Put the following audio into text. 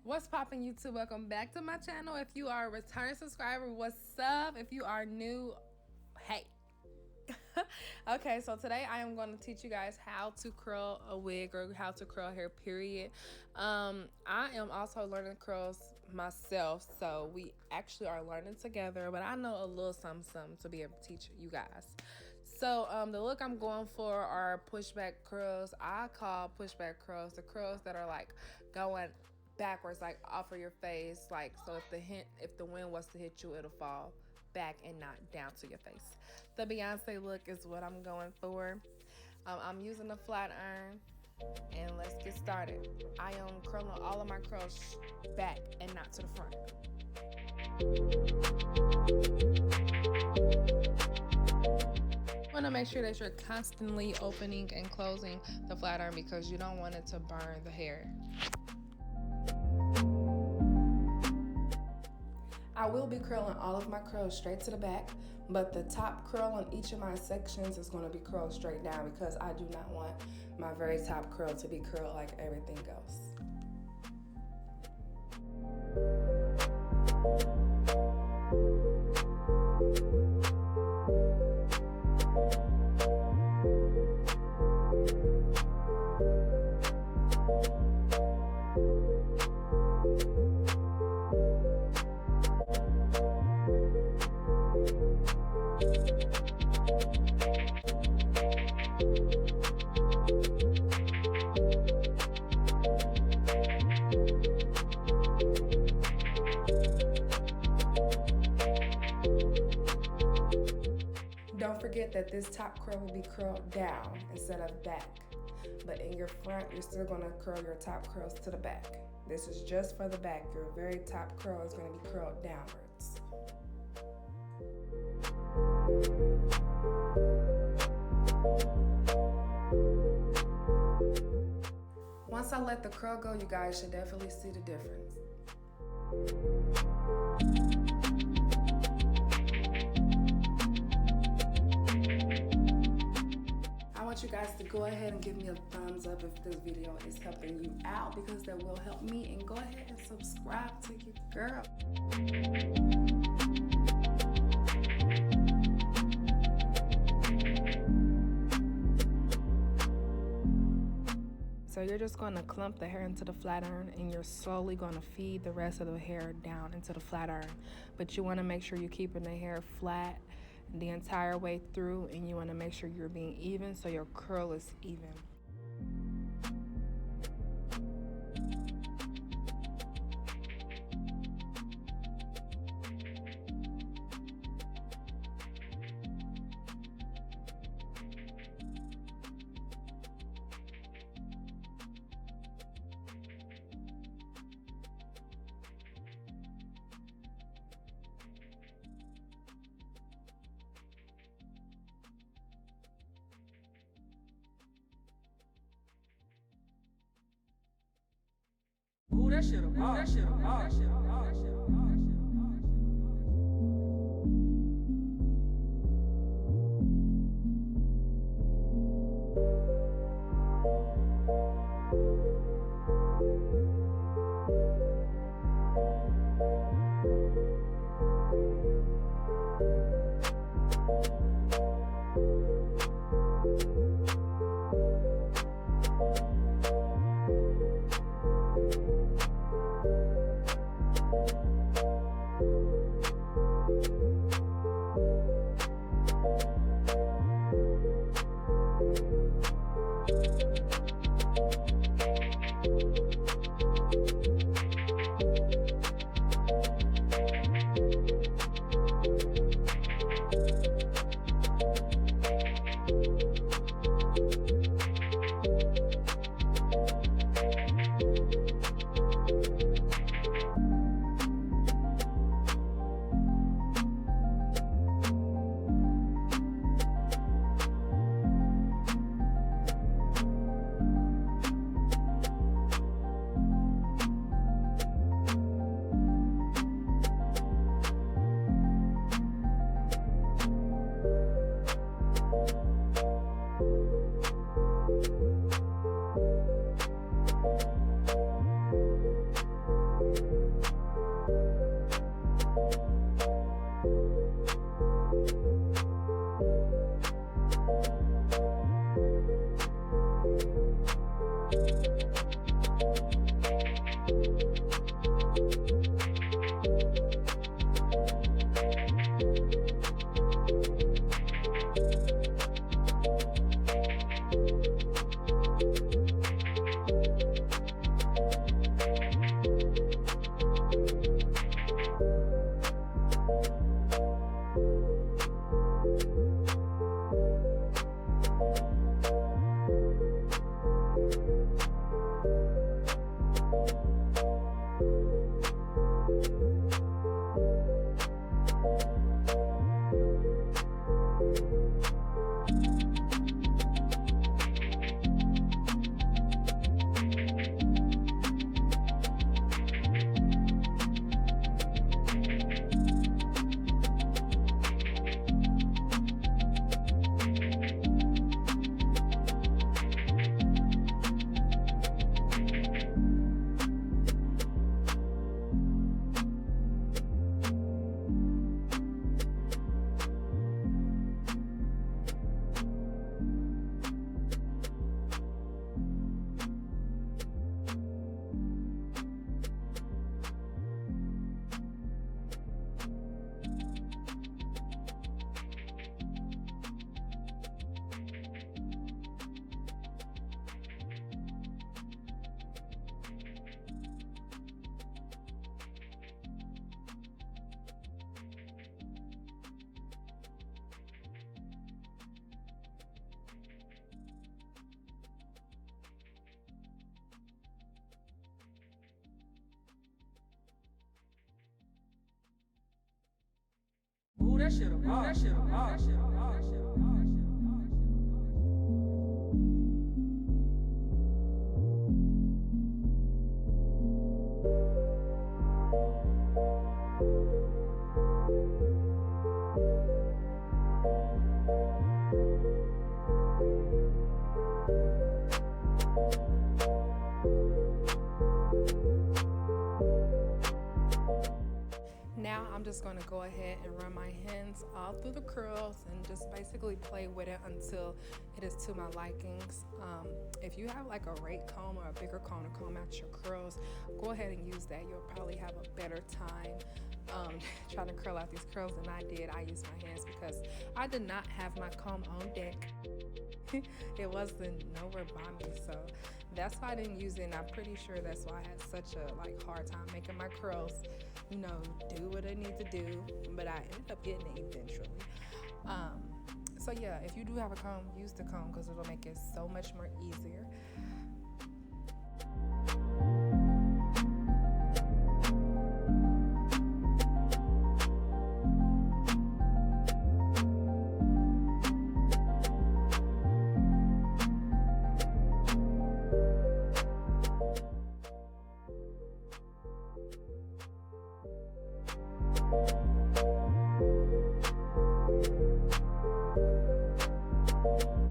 What's poppin', YouTube? Welcome back to my channel. If you are a returning subscriber, what's up? If you are new, hey. Okay, so today I am going to teach you guys how to curl a wig or how to curl hair, period. I am also learning curls myself, so we actually are learning together, but I know a little something to be able to teach you guys. So the look I'm going for are pushback curls. I call pushback curls the curls that are like going backwards, like off of your face, like so if the wind was to hit you, it'll fall back and not down to your face. The Beyonce look is what I'm going for. I'm using a flat iron, and let's get started. I am curling all of my curls back and not to the front. You want to make sure that you're constantly opening and closing the flat iron because you don't want it to burn the hair. I will be curling all of my curls straight to the back, but the top curl on each of my sections is going to be curled straight down because I do not want my very top curl to be curled like everything else. Don't forget that this top curl will be curled down instead of back. But in your front, you're still going to curl your top curls to the back. This is just for the back. Your very top curl is going to be curled downwards. Once I let the curl go, you guys should definitely see the difference. I want you guys to go ahead and give me a thumbs up if this video is helping you out, because that will help me, and go ahead and subscribe to your girl. So you're just going to clump the hair into the flat iron, and you're slowly going to feed the rest of the hair down into the flat iron. But you want to make sure you're keeping the hair flat the entire way through, and you want to make sure you're being even so your curl is even. Ooh, that shit a vibe. That shit a vibe. That shit a vibe. That shit a vibe. That shit a vibe. That shit a vibe. That shit a vibe. That shit a vibe. Now I'm just going to go ahead and run my hands all through the curls and just basically play with it until it is to my likings. If you have like a rake comb or a bigger comb to comb out your curls, go ahead and use that. You'll probably have a better time trying to curl out these curls than I did. I used my hands because I did not have my comb on deck. It wasn't nowhere by me, so that's why I didn't use it, and I'm pretty sure that's why I had such a hard time making my curls, do what I need to do, but I ended up getting it eventually. So yeah, if you do have a comb, use the comb because it'll make it so much more easier.